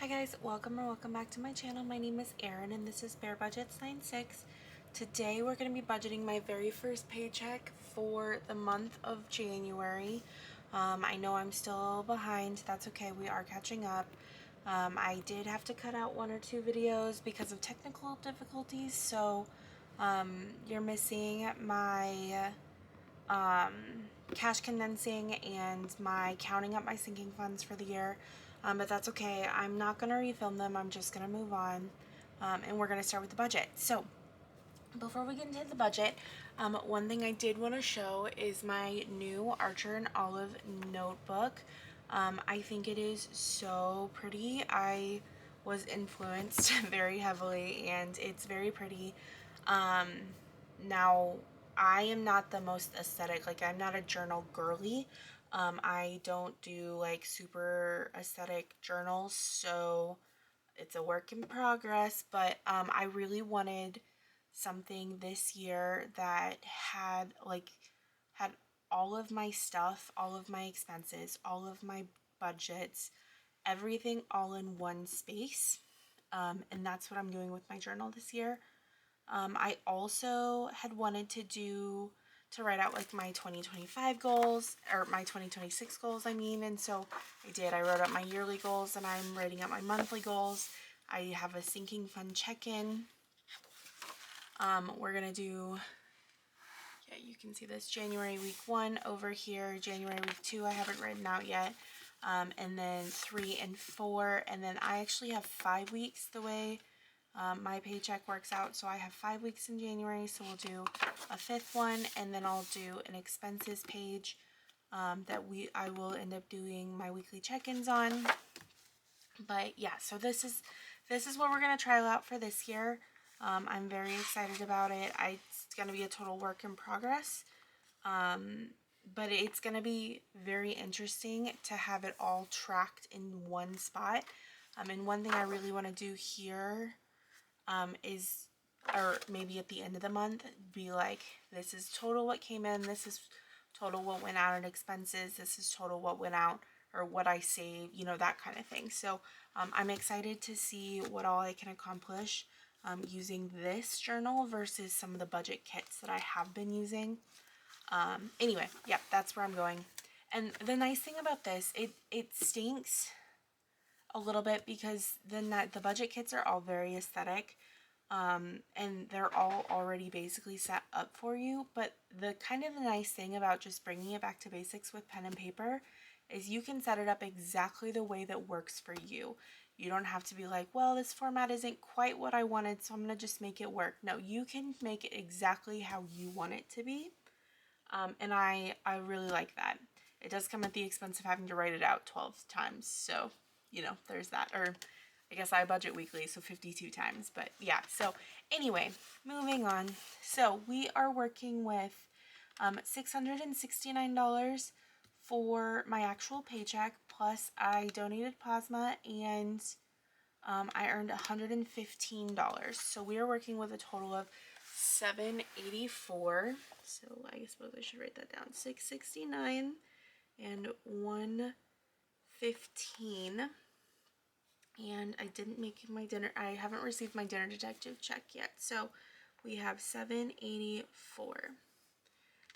Hi guys, welcome back to my channel. My name is Erin and this is Bare Budgets 96. Today we're going to be budgeting my very first paycheck for the month of January. I know I'm still a little behind. That's okay. We are catching up. I did have to cut out one or two videos because of technical difficulties, so you're missing my cash condensing and my counting up my sinking funds for the year, but that's okay. I'm not going to refilm them. I'm just going to move on, and we're going to start with the budget. So before we get into the budget, one thing I did want to show is my new Archer and Olive notebook. I think it is so pretty. I was influenced very heavily and it's very pretty. Now, I am not the most aesthetic, like I'm not a journal girly. I don't do like super aesthetic journals, so it's a work in progress, but I really wanted something this year that had all of my stuff, all of my expenses, all of my budgets, everything all in one space. And that's what I'm doing with my journal this year. I also had wanted to write out like my 2025 goals, or my 2026 goals, I mean, and so I did. I wrote out my yearly goals and I'm writing out my monthly goals. I have a sinking fund check-in. We're gonna do, yeah, you can see this, January week 1 over here, January week 2 I haven't written out yet, and then 3 and 4, and then I actually have 5 weeks the way my paycheck works out, so I have 5 weeks in January, so we'll do a 5th one, and then I'll do an expenses page that I will end up doing my weekly check-ins on. But yeah, so this is what we're gonna try out for this year. I'm very excited about it. It's gonna be a total work in progress, but it's gonna be very interesting to have it all tracked in one spot. And one thing I really want to do here is, or maybe at the end of the month, be like, this is total what came in, this is total what went out in expenses, this is total what went out or what I saved, you know, that kind of thing. So I'm excited to see what all I can accomplish using this journal versus some of the budget kits that I have been using. Anyway, yeah, that's where I'm going. And the nice thing about this, it stinks a little bit because the budget kits are all very aesthetic, and they're all already basically set up for you. But the nice thing about just bringing it back to basics with pen and paper is you can set it up exactly the way that works for you. You don't have to be like, well, this format isn't quite what I wanted, so I'm gonna just make it work. No, you can make it exactly how you want it to be. And I really like that. It does come at the expense of having to write it out 12 times, so you know, there's that. Or I guess I budget weekly, so 52 times. But yeah, so anyway, moving on. So we are working with $669 for my actual paycheck, plus I donated plasma and I earned $115. So we are working with a total of $784. So I suppose I should write that down. $669 and $115. And I didn't make my dinner. I haven't received my dinner detective check yet. So we have $784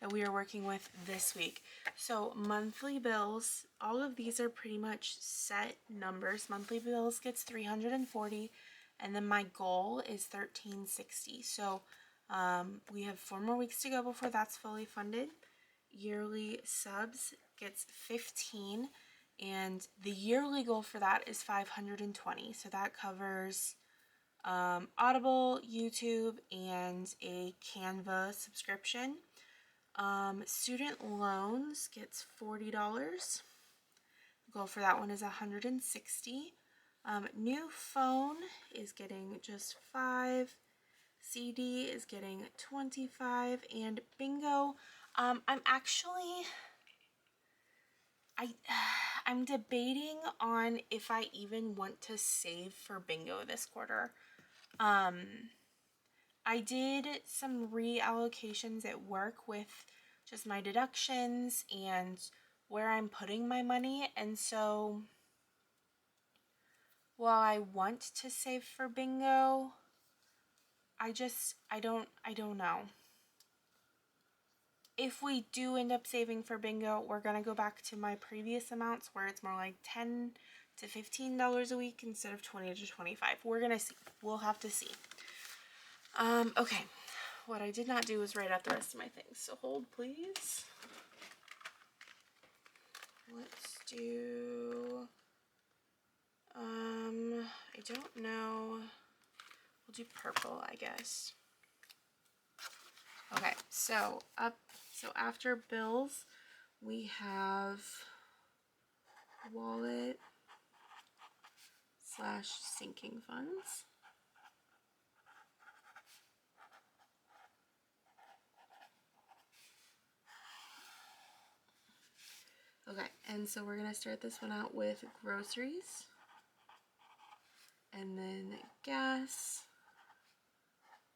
that we are working with this week. So monthly bills, all of these are pretty much set numbers. Monthly bills gets $340, and then my goal is $1360. So we have 4 more weeks to go before that's fully funded. Yearly subs gets 15, and the yearly goal for that is 520. So that covers Audible, YouTube, and a Canva subscription. Student loans gets $40. The goal for that one is $160. New phone is getting just $5. CD is getting $25, and bingo. I'm debating on if I even want to save for bingo this quarter. I did some reallocations at work with just my deductions and where I'm putting my money, and so while I want to save for bingo, I don't know. If we do end up saving for bingo, we're going to go back to my previous amounts where it's more like $10 to $15 a week instead of 20 to 25. We're going to see. We'll have to see. Okay. What I did not do was write out the rest of my things. So hold, please. Let's do, I don't know. We'll do purple, I guess. Okay, so after bills, we have wallet / sinking funds. Okay, and so we're gonna start this one out with groceries, and then gas,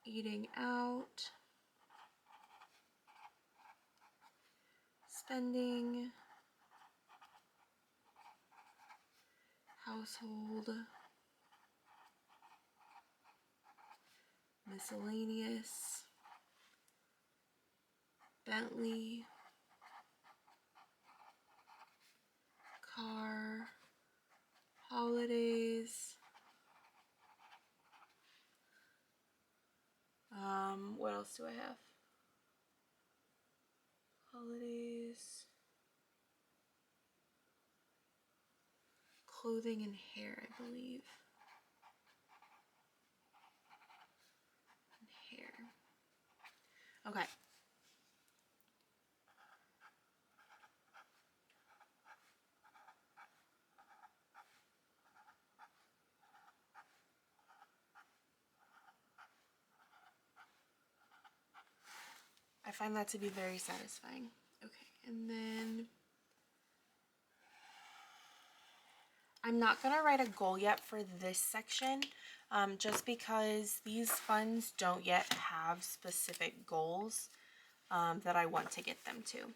eating out, spending, household, miscellaneous, Bentley, car, holidays, what else do I have? Holidays, clothing and hair, I believe. And hair. Okay. I find that to be very satisfying. Okay, and then I'm not going to write a goal yet for this section, just because these funds don't yet have specific goals that I want to get them to.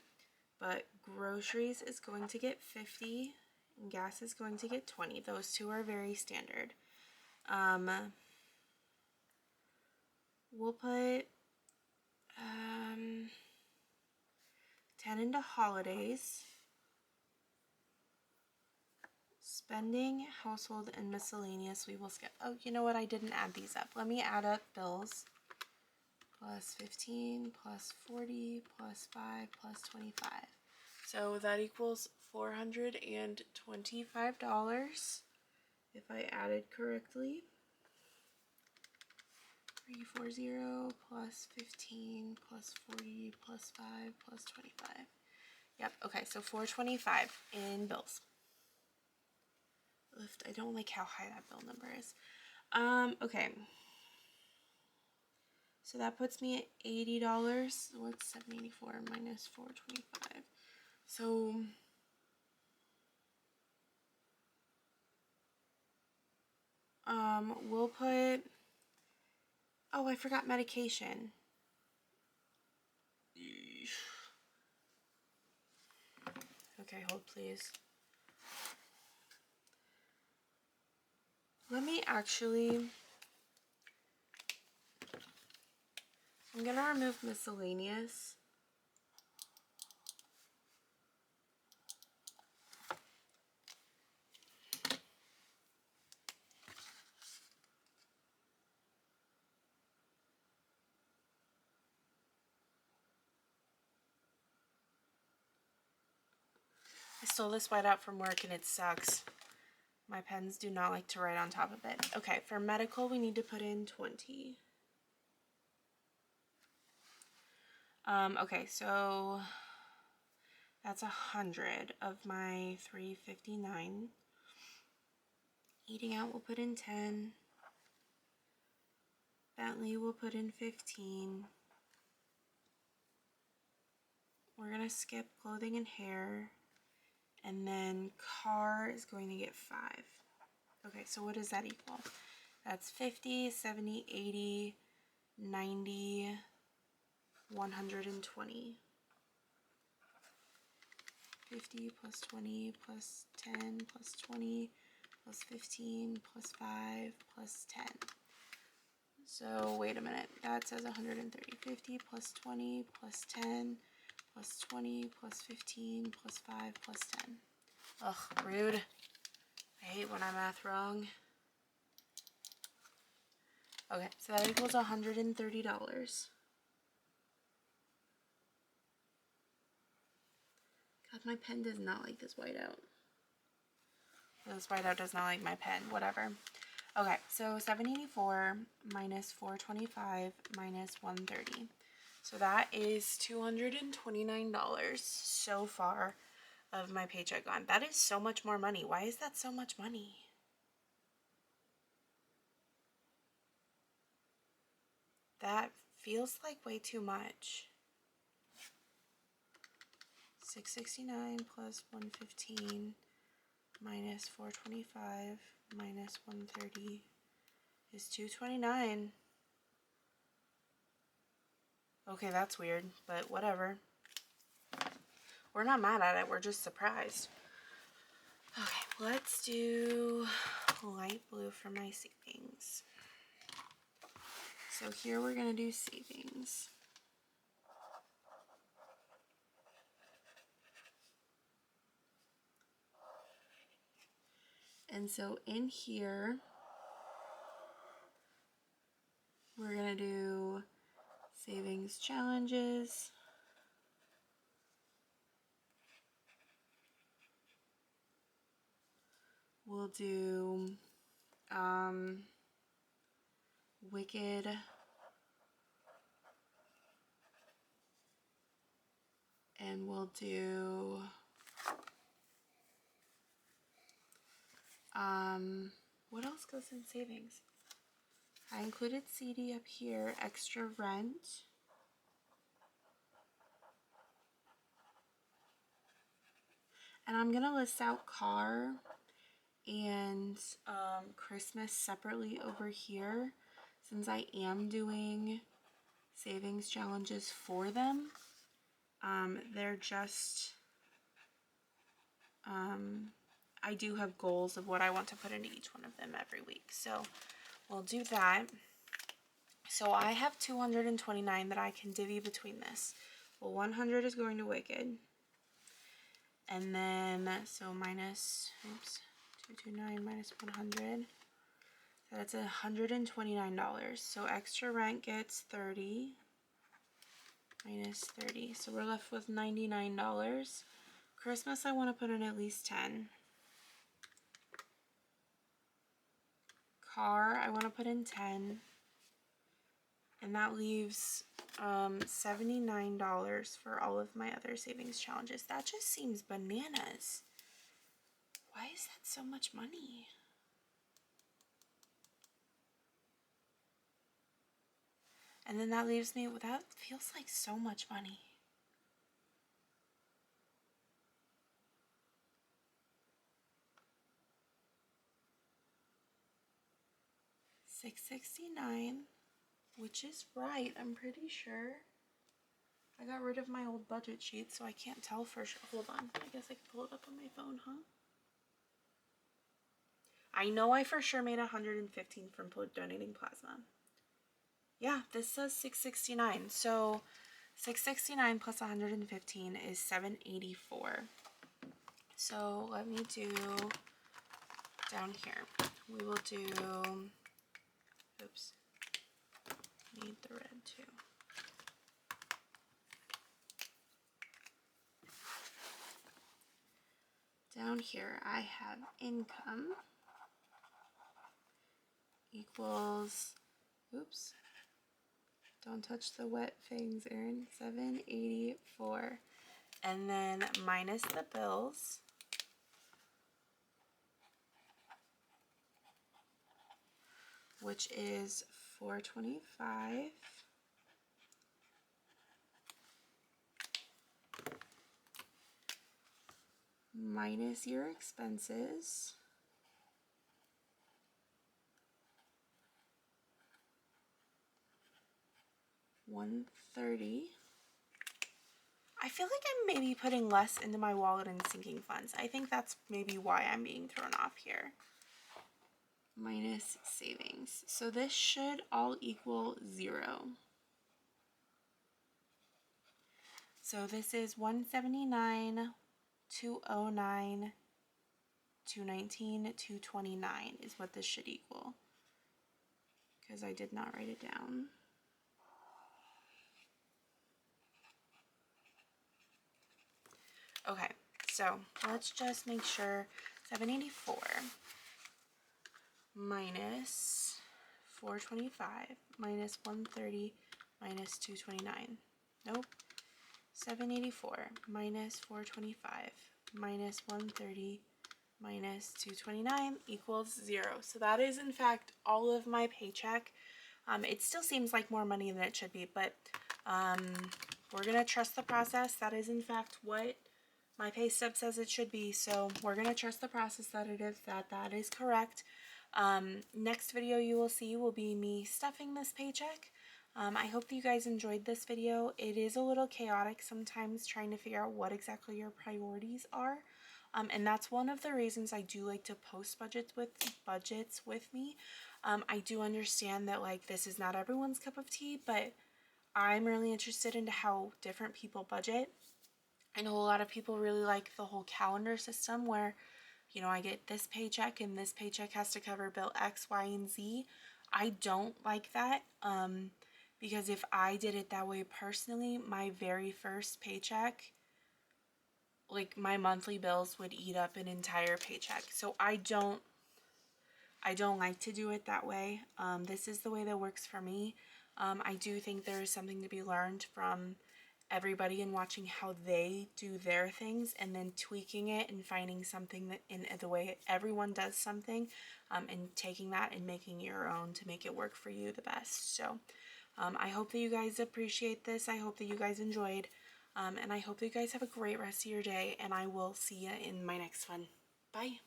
But groceries is going to get 50, and gas is going to get 20. Those two are very standard. We'll put 10 into holidays. Spending, household, and miscellaneous we will skip. Oh, you know what? I didn't add these up. Let me add up bills. Plus 15, plus 40, plus 5, plus 25. So that equals $425 if I added correctly. 340 plus 15 plus 40 plus 5 plus 25. Yep, okay, so $425 in bills. I don't like how high that bill number is. Okay. So that puts me at $80. What's 784 minus 425? So we'll put, oh, I forgot medication. Okay, hold please. Let me actually, I'm gonna remove miscellaneous. I stole this whiteout from work and it sucks. My pens do not like to write on top of it. Okay, for medical we need to put in 20. Okay, so that's 100 of my 359. Eating out we'll put in 10. Bentley will put in 15. We're gonna skip clothing and hair. And then car is going to get 5. Okay, so what does that equal? That's 50, 70, 80, 90, 120. 50 plus 20 plus 10 plus 20 plus 15 plus 5 plus 10. So wait a minute, that says 130. 50 plus 20 plus 10 plus 20 plus 15 plus 5 plus 10. Ugh, rude. I hate when I math wrong. Okay, so that equals $130. God, my pen does not like this whiteout. This whiteout does not like my pen, whatever. Okay, so 784 minus 425 minus 130. So that is $229 so far of my paycheck gone. That is so much more money. Why is that so much money? That feels like way too much. 669 plus 115 minus 425 minus 130 is 229. Okay, that's weird, but whatever. We're not mad at it, we're just surprised. Okay, let's do light blue for my savings. So here we're going to do savings. And so in here, we're going to do savings challenges. We'll do Wicked, and we'll do what else goes in savings? I included CD up here, extra rent. And I'm gonna list out car and Christmas separately over here, since I am doing savings challenges for them. They're just, I do have goals of what I want to put into each one of them every week. So we'll do that. So I have 229 that I can divvy between this. Well, 100 is going to Wicked. And then, so minus, 229 minus 100. So that's $129. So extra rent gets 30 minus 30. So we're left with $99. Christmas, I want to put in at least 10. Car, I want to put in 10. And that leaves $79 for all of my other savings challenges. That just seems bananas. Why is that so much money? And then that leaves me, that feels like so much money. $669, which is right, I'm pretty sure. I got rid of my old budget sheet, so I can't tell for sure. Hold on, I guess I can pull it up on my phone, huh? I know I for sure made $115 from donating plasma. Yeah, this says $669. So $669 plus $115 is $784. So let me do down here. We will do, oops, need the red too. Down here I have income equals, oops, don't touch the wet things, Erin, 784. And then minus the bills, which is 425. Minus your expenses, $130. I feel like I'm maybe putting less into my wallet and sinking funds. I think that's maybe why I'm being thrown off here. minus savings. So this should all equal 0. So this is 179, 209, 219, 229 is what this should equal, because I did not write it down. Okay, so let's just make sure 784 minus 425 minus 130 minus 229. Nope. 784 minus 425 minus 130 minus 229 equals 0. So that is in fact all of my paycheck. It still seems like more money than it should be, but we're going to trust the process. That is in fact what my pay stub says it should be. So we're going to trust the process that it is, that is correct. Next video you will see will be me stuffing this paycheck. I hope that you guys enjoyed this video. It is a little chaotic sometimes trying to figure out what exactly your priorities are. And that's one of the reasons I do like to post budgets with me. I do understand that like this is not everyone's cup of tea, but I'm really interested into how different people budget. I know a lot of people really like the whole calendar system where, you know, I get this paycheck and this paycheck has to cover bill X, Y, and Z. I don't like that because if I did it that way personally, my very first paycheck, like my monthly bills would eat up an entire paycheck. So I don't like to do it that way. This is the way that works for me. I do think there is something to be learned from everybody and watching how they do their things and then tweaking it and finding something that in the way everyone does something, and taking that and making it your own to make it work for you the best. So I hope that you guys appreciate this. I hope that you guys enjoyed, and I hope that you guys have a great rest of your day, and I will see you in my next one. Bye.